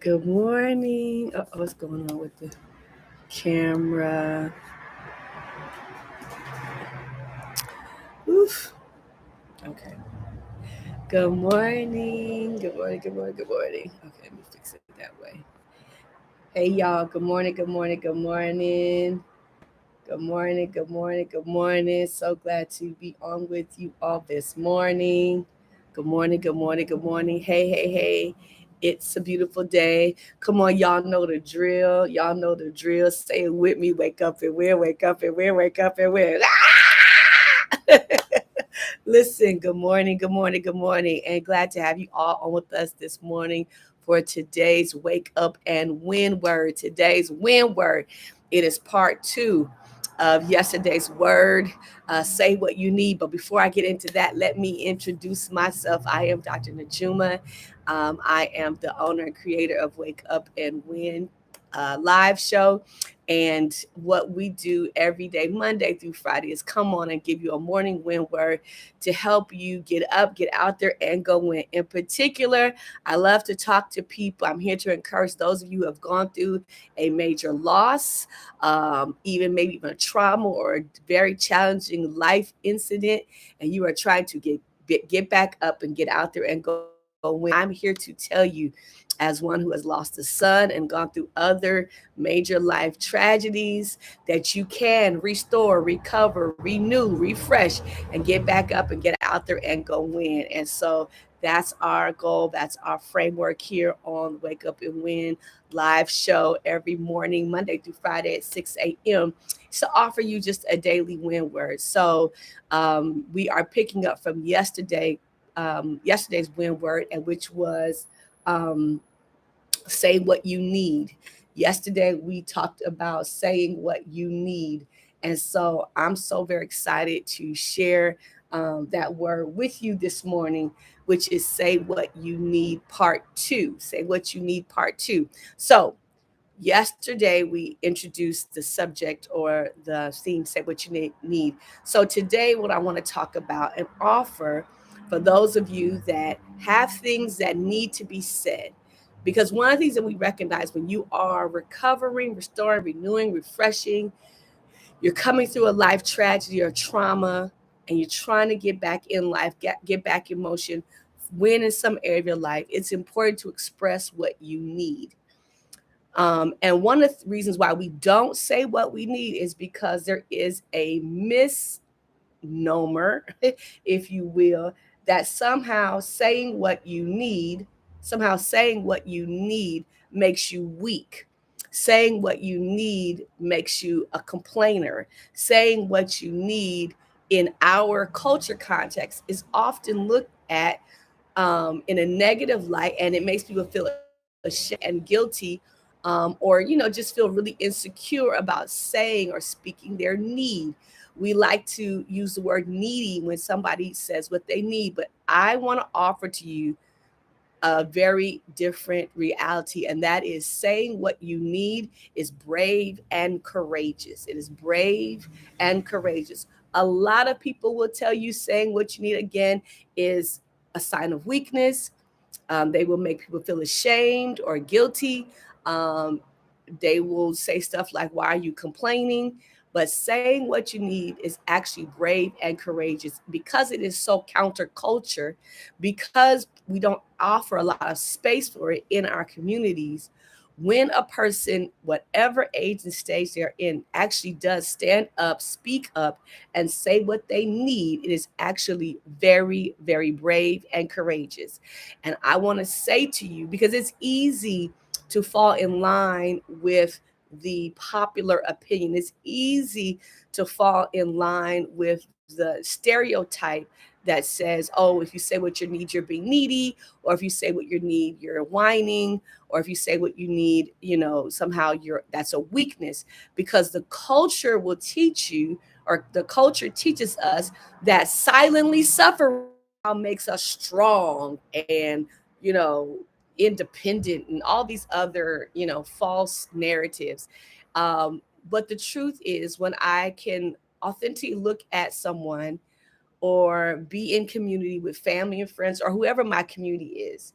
Good morning. What's going on with the camera? Oof. Okay. Good morning. Good morning. Good morning. Good morning. Okay, let me fix it that way. Hey, y'all. Good morning. Good morning. Good morning. Good morning. Good morning. Good morning. So glad to be on with you all this morning. Good morning. Good morning. Good morning. Hey, hey, hey. It's a beautiful day. Come on, y'all know the drill. Y'all know the drill. Say it with me. Wake up and where, wake up and where, wake up and where. Listen, good morning, good morning, good morning, and glad to have you all on with us this morning for today's Wake Up and Win Word. Today's Win Word. It is part two of yesterday's word. Say what you need. But before I get into that, let me introduce myself. I am Dr. Najuma. I am the owner and creator of Wake Up and Win live show. And what we do every day, Monday through Friday, is come on and give you a morning win word to help you get up, get out there, and go win. In particular, I love to talk to people. I'm here to encourage those of you who have gone through a major loss, even a trauma or a very challenging life incident, and you are trying to get back up and get out there and go win. I'm here to tell you, as one who has lost a son and gone through other major life tragedies, that you can restore, recover, renew, refresh, and get back up and get out there and go win. And so that's our goal. That's our framework here on Wake Up and Win live show every morning, Monday through Friday at 6 a.m. to offer you just a daily win word. So we are picking up from yesterday's win word, and which was um, say what you need. Yesterday, we talked about saying what you need. And so I'm so very excited to share that word with you this morning, which is say what you need part two. Say what you need part two. So, yesterday we introduced the subject or the theme, say what you need. So, today, what I want to talk about and offer for those of you that have things that need to be said, because one of the things that we recognize when you are recovering, restoring, renewing, refreshing, you're coming through a life tragedy or trauma, and you're trying to get back in life, get back in motion, win in some area of your life, it's important to express what you need. And one of the reasons why we don't say what we need is because there is a misnomer, if you will, that somehow saying what you need makes you weak. Saying what you need makes you a complainer. Saying what you need in our culture context is often looked at in a negative light, and it makes people feel ashamed and guilty, or just feel really insecure about saying or speaking their need. We like to use the word needy when somebody says what they need, but I want to offer to you a very different reality, and that is saying what you need is brave and courageous. It is brave and courageous. A lot of people will tell you saying what you need, again, is a sign of weakness. They will make people feel ashamed or guilty. Um, they will say stuff like, "Why are you complaining?" But saying what you need is actually brave and courageous because it is so counterculture, because we don't offer a lot of space for it in our communities. When a person, whatever age and stage they're in, actually does stand up, speak up, and say what they need, it is actually very, very brave and courageous. And I want to say to you, because it's easy to fall in line with the popular opinion, it's easy to fall in line with the stereotype that says, oh, if you say what you need, you're being needy, or if you say what you need, you're whining, or if you say what you need, somehow that's a weakness, because the culture will teach you, or the culture teaches us, that silently suffering makes us strong and, you know, independent, and all these other, false narratives. But the truth is, when I can authentically look at someone or be in community with family and friends or whoever my community is,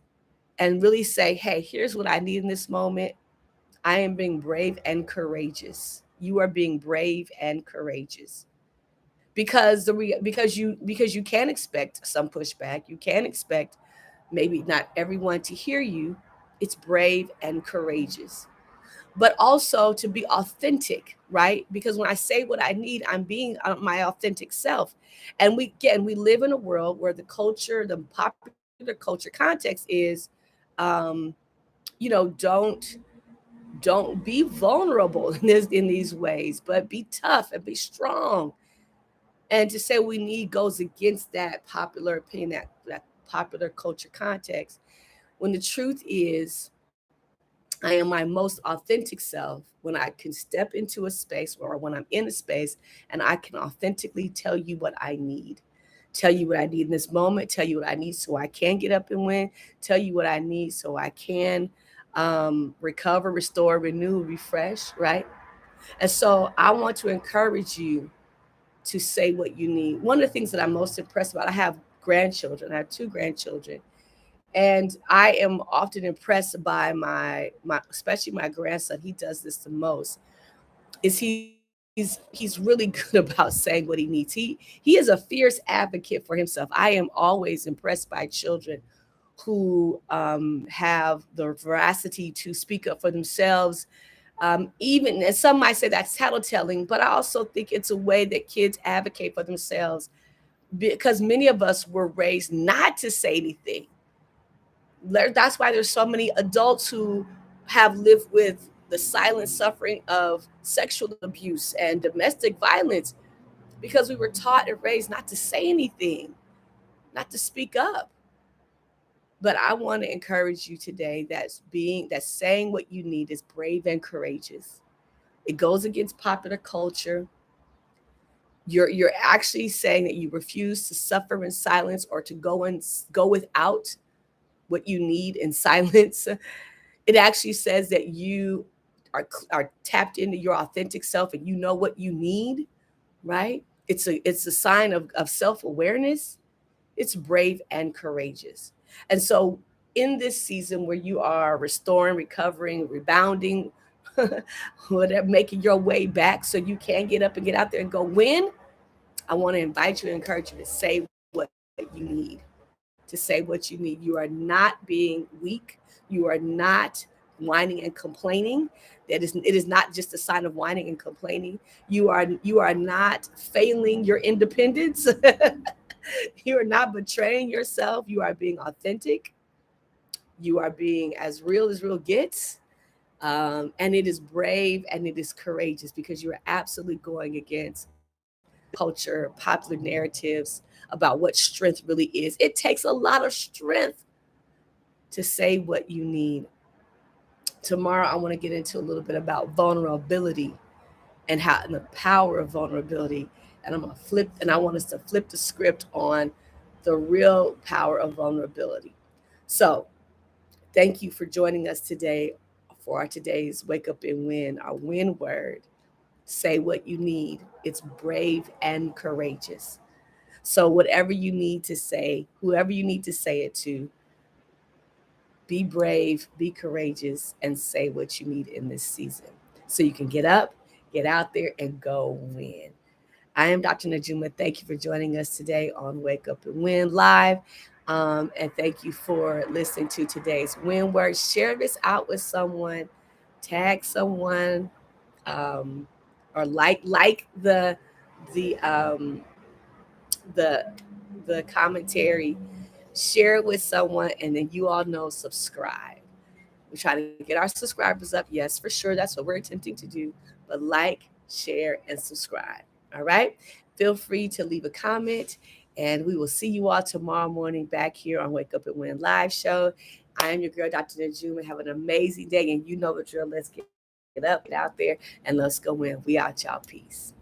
and really say, hey, here's what I need in this moment. I am being brave and courageous. You are being brave and courageous because because you can expect some pushback. You can expect maybe not everyone to hear you. It's brave and courageous, but also to be authentic, right? Because when I say what I need, I'm being my authentic self. And we live in a world where the popular culture context is, um, don't be vulnerable in these ways, but be tough and be strong. And to say we need goes against that popular opinion, that popular culture context. When the truth is, I am my most authentic self when I can step into a space or when I'm in a space and I can authentically tell you what I need. Tell you what I need in this moment, tell you what I need so I can get up and win, tell you what I need so I can recover, restore, renew, refresh, right? And so I want to encourage you to say what you need. One of the things that I'm most impressed about, I have grandchildren, I have two grandchildren, and I am often impressed by my especially my grandson. He does this the most. Is he's really good about saying what he needs. He is a fierce advocate for himself. I am always impressed by children who have the veracity to speak up for themselves. Even and some might say that's tattletelling, but I also think it's a way that kids advocate for themselves because many of us were raised not to say anything. That's why there's so many adults who have lived with the silent suffering of sexual abuse and domestic violence because we were taught and raised not to say anything, not to speak up. But I want to encourage you today that saying what you need is brave and courageous. It goes against popular culture. You're actually saying that you refuse to suffer in silence or to go without what you need in silence. It actually says that you are tapped into your authentic self and you know what you need, right? It's a sign of self-awareness. It's brave and courageous. And so in this season where you are restoring, recovering, rebounding, whatever, making your way back so you can get up and get out there and go win, I want to invite you and encourage you to say what you need. To say what you need. You are not being weak. You are not whining and complaining. It is not just a sign of whining and complaining. You are not failing your independence. You are not betraying yourself. You are being authentic. You are being as real gets. And it is brave and it is courageous because you are absolutely going against culture, popular narratives about what strength really is. It takes a lot of strength to say what you need. Tomorrow, I want to get into a little bit about vulnerability and the power of vulnerability. And I want us to flip the script on the real power of vulnerability. So, thank you for joining us today for our today's Wake Up and Win, our win word. Say what you need. It's brave and courageous. So, whatever you need to say, whoever you need to say it to, be brave, be courageous, and say what you need in this season so you can get up, get out there, and go win. I am Dr. Najuma. Thank you for joining us today on Wake Up and Win Live. And thank you for listening to today's win word. Share this out with someone, tag someone, um, or like the the the commentary, share it with someone, and then you all know subscribe. We try to get our subscribers up. Yes, for sure. That's what we're attempting to do. But like, share, and subscribe. All right. Feel free to leave a comment, and we will see you all tomorrow morning back here on Wake Up and Win Live Show. I am your girl, Dr. Najuma. Have an amazing day, and you know the drill. Let's get up, get out there, and let's go win. We out, y'all. Peace.